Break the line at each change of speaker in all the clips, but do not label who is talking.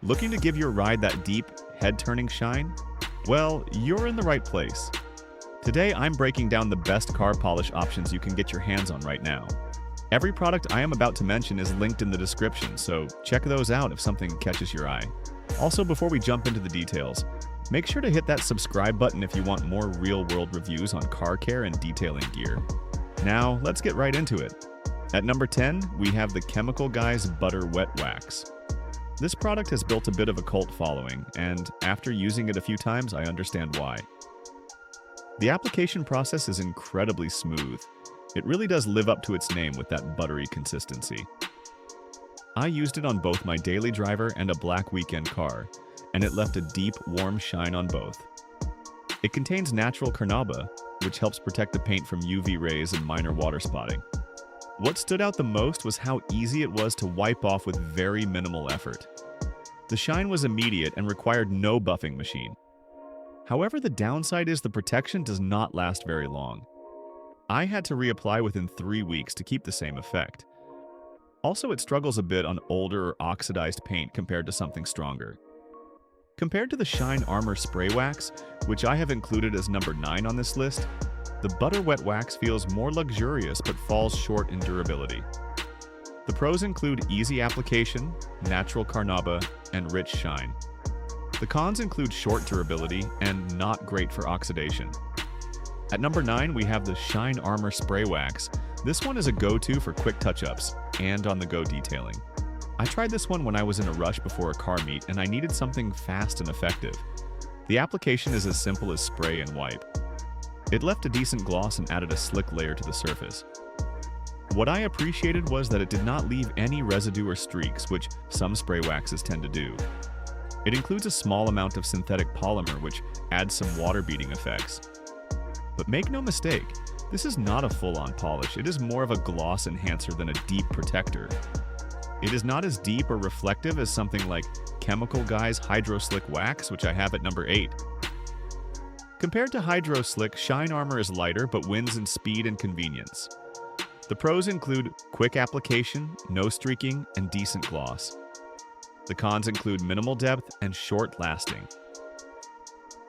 Looking to give your ride that deep, head-turning shine? Well, you're in the right place. Today, I'm breaking down the best car polish options you can get your hands on right now. Every product I am about to mention is linked in the description, so check those out if something catches your eye. Also, before we jump into the details, make sure to hit that subscribe button if you want more real-world reviews on car care and detailing gear. Now, let's get right into it. At number 10, we have the Chemical Guys Butter Wet Wax. This product has built a bit of a cult following, and after using it a few times, I understand why. The application process is incredibly smooth. It really does live up to its name with that buttery consistency. I used it on both my daily driver and a black weekend car, and it left a deep, warm shine on both. It contains natural carnauba, which helps protect the paint from UV rays and minor water spotting. What stood out the most was how easy it was to wipe off with very minimal effort. The shine was immediate and required no buffing machine. However, the downside is the protection does not last very long. I had to reapply within 3 weeks to keep the same effect. Also, it struggles a bit on older or oxidized paint compared to something stronger. Compared to the Shine Armor Spray Wax, which I have included as number 9 on this list, the Butter Wet Wax feels more luxurious but falls short in durability. The pros include easy application, natural carnauba, and rich shine. The cons include short durability and not great for oxidation. At number 9, we have the Shine Armor Spray Wax. This one is a go-to for quick touch-ups and on-the-go detailing. I tried this one when I was in a rush before a car meet and I needed something fast and effective. The application is as simple as spray and wipe. It left a decent gloss and added a slick layer to the surface. What I appreciated was that it did not leave any residue or streaks, which some spray waxes tend to do. It includes a small amount of synthetic polymer, which adds some water beading effects. But make no mistake, this is not a full-on polish. It is more of a gloss enhancer than a deep protector. It is not as deep or reflective as something like Chemical Guys HydroSlick Wax, which I have at number 8. Compared to HydroSlick, Shine Armor is lighter but wins in speed and convenience. The pros include quick application, no streaking, and decent gloss. The cons include minimal depth and short lasting.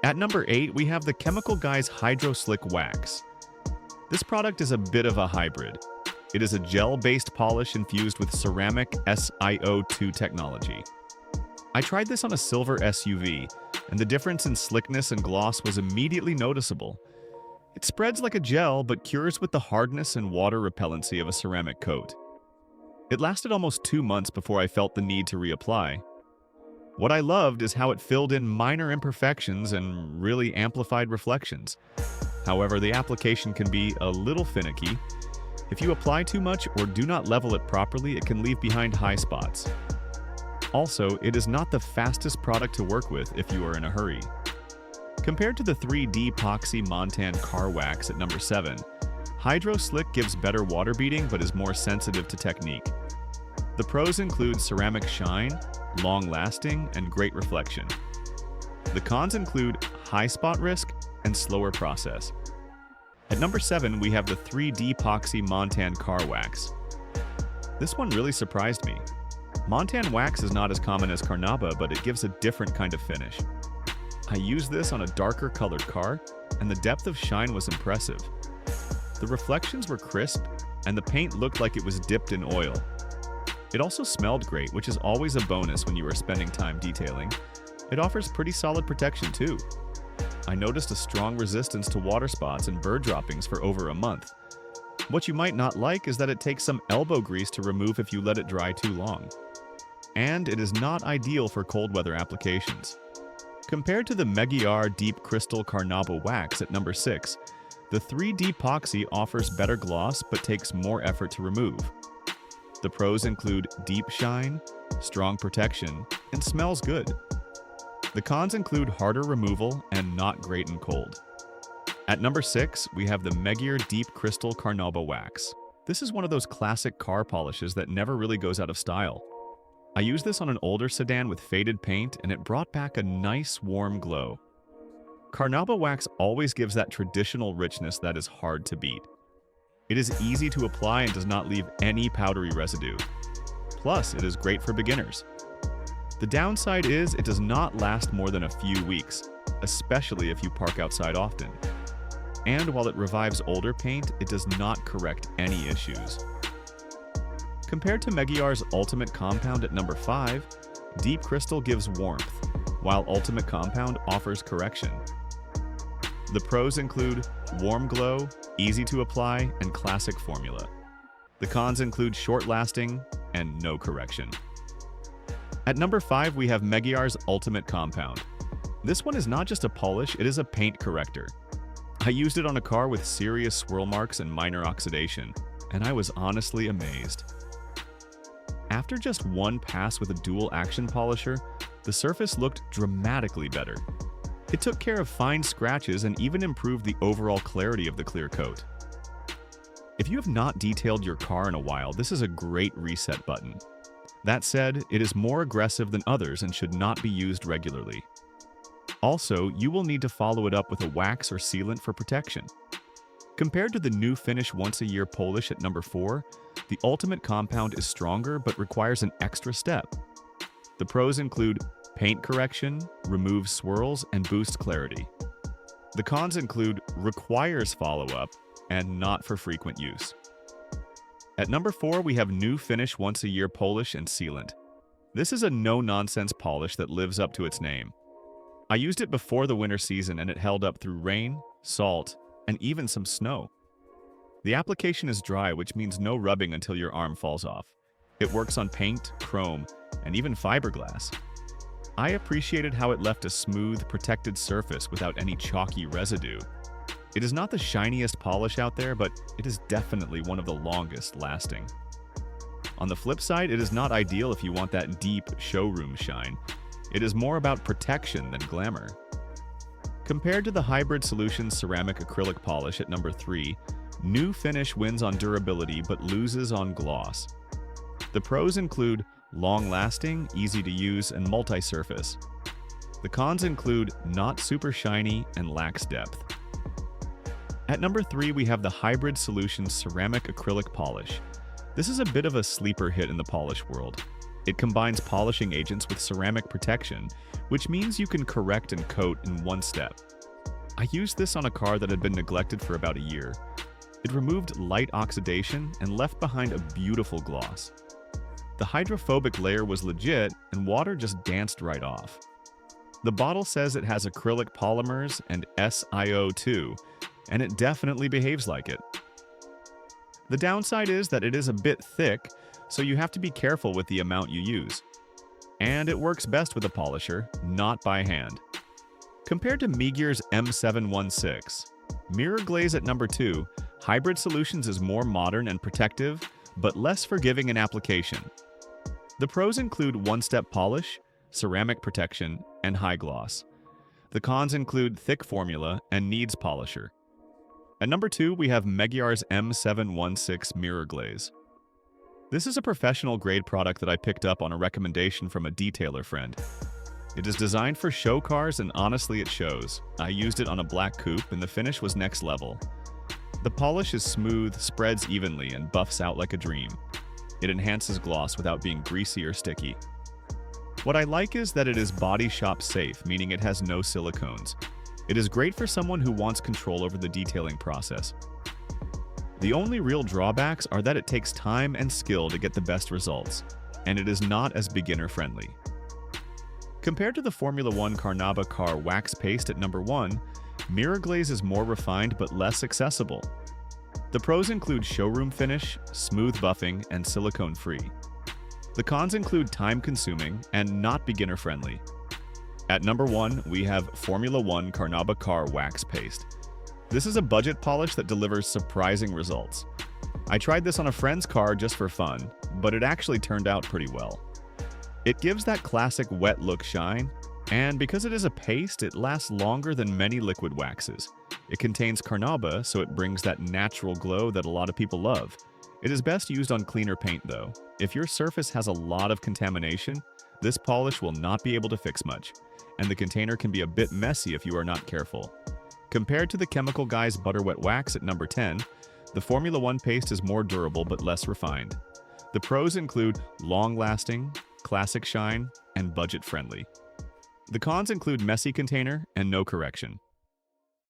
At number 8, we have the Chemical Guys HydroSlick Wax. This product is a bit of a hybrid. It is a gel-based polish infused with ceramic SiO2 technology. I tried this on a silver SUV, and the difference in slickness and gloss was immediately noticeable. It spreads like a gel, but cures with the hardness and water repellency of a ceramic coat. It lasted almost 2 months before I felt the need to reapply. What I loved is how it filled in minor imperfections and really amplified reflections. However, the application can be a little finicky. If you apply too much or do not level it properly, it can leave behind high spots. Also, it is not the fastest product to work with if you are in a hurry. Compared to the 3D Poxy Montan Car Wax at number 7, HydroSlick gives better water beading but is more sensitive to technique. The pros include ceramic shine, long-lasting, and great reflection. The cons include high spot risk and slower process. At number 7, we have the 3D Poxy Montan Car Wax. This one really surprised me. Montan wax is not as common as carnauba, but it gives a different kind of finish. I used this on a darker colored car, and the depth of shine was impressive. The reflections were crisp, and the paint looked like it was dipped in oil. It also smelled great, which is always a bonus when you are spending time detailing. It offers pretty solid protection too. I noticed a strong resistance to water spots and bird droppings for over a month. What you might not like is that it takes some elbow grease to remove if you let it dry too long. And it is not ideal for cold weather applications. Compared to the Meguiar Deep Crystal Carnauba Wax at number 6, the 3D Poxy offers better gloss but takes more effort to remove. The pros include deep shine, strong protection, and smells good. The cons include harder removal and not great in cold. At number 6, we have the Meguiar Deep Crystal Carnauba Wax. This is one of those classic car polishes that never really goes out of style. I used this on an older sedan with faded paint, and it brought back a nice warm glow. Carnauba wax always gives that traditional richness that is hard to beat. It is easy to apply and does not leave any powdery residue. Plus, it is great for beginners. The downside is it does not last more than a few weeks, especially if you park outside often. And while it revives older paint, it does not correct any issues. Compared to Meguiar's Ultimate Compound at number 5, Deep Crystal gives warmth, while Ultimate Compound offers correction. The pros include warm glow, easy to apply, and classic formula. The cons include short-lasting and no correction. At number 5, we have Meguiar's Ultimate Compound. This one is not just a polish, it is a paint corrector. I used it on a car with serious swirl marks and minor oxidation, and I was honestly amazed. After just one pass with a dual-action polisher, the surface looked dramatically better. It took care of fine scratches and even improved the overall clarity of the clear coat. If you have not detailed your car in a while, this is a great reset button. That said, it is more aggressive than others and should not be used regularly. Also, you will need to follow it up with a wax or sealant for protection. Compared to the new finish once-a-year polish at number 4, the Ultimate Compound is stronger but requires an extra step. The pros include paint correction, removes swirls, and boosts clarity. The cons include requires follow-up and not for frequent use. At number 4, we have new finish once-a-year polish and sealant. This is a no-nonsense polish that lives up to its name. I used it before the winter season and it held up through rain, salt, and even some snow. The application is dry, which means no rubbing until your arm falls off. It works on paint, chrome, and even fiberglass. I appreciated how it left a smooth, protected surface without any chalky residue. It is not the shiniest polish out there, but it is definitely one of the longest lasting. On the flip side, it is not ideal if you want that deep showroom shine. It is more about protection than glamour. Compared to the Hybrid Solutions ceramic acrylic polish at number 3, new finish wins on durability but loses on gloss. The pros include long-lasting, easy to use, and multi-surface. The cons include not super shiny and lacks depth. At number 3, we have the Hybrid Solutions ceramic acrylic polish. This is a bit of a sleeper hit in the polish world. It combines polishing agents with ceramic protection, which means you can correct and coat in one step. I used this on a car that had been neglected for about a year. It removed light oxidation and left behind a beautiful gloss. The hydrophobic layer was legit, and water just danced right off. The bottle says it has acrylic polymers and SiO2, and it definitely behaves like it. The downside is that it is a bit thick, so you have to be careful with the amount you use. And it works best with a polisher, not by hand. Compared to Meguiar's M716, Mirror Glaze at number 2, Hybrid Solutions is more modern and protective, but less forgiving in application. The pros include one-step polish, ceramic protection, and high gloss. The cons include thick formula and needs polisher. At number 2, we have Meguiar's M716 Mirror Glaze. This is a professional-grade product that I picked up on a recommendation from a detailer friend. It is designed for show cars, and honestly it shows. I used it on a black coupe, and the finish was next level. The polish is smooth, spreads evenly, and buffs out like a dream. It enhances gloss without being greasy or sticky. What I like is that it is body shop safe, meaning it has no silicones. It is great for someone who wants control over the detailing process. The only real drawbacks are that it takes time and skill to get the best results, and it is not as beginner-friendly. Compared to the Formula 1 Carnauba Car Wax paste at number 1, Mirror Glaze is more refined but less accessible. The pros include showroom finish, smooth buffing, and silicone-free. The cons include time-consuming and not beginner-friendly. At number 1, we have Formula 1 Carnauba Car Wax paste. This is a budget polish that delivers surprising results. I tried this on a friend's car just for fun, but it actually turned out pretty well. It gives that classic wet look shine, and because it is a paste, it lasts longer than many liquid waxes. It contains carnauba, so it brings that natural glow that a lot of people love. It is best used on cleaner paint though. If your surface has a lot of contamination, this polish will not be able to fix much, and the container can be a bit messy if you are not careful. Compared to the Chemical Guys Butter Wet Wax at number 10, the Formula 1 paste is more durable but less refined. The pros include long-lasting, classic shine and budget-friendly. The cons include messy container and no correction.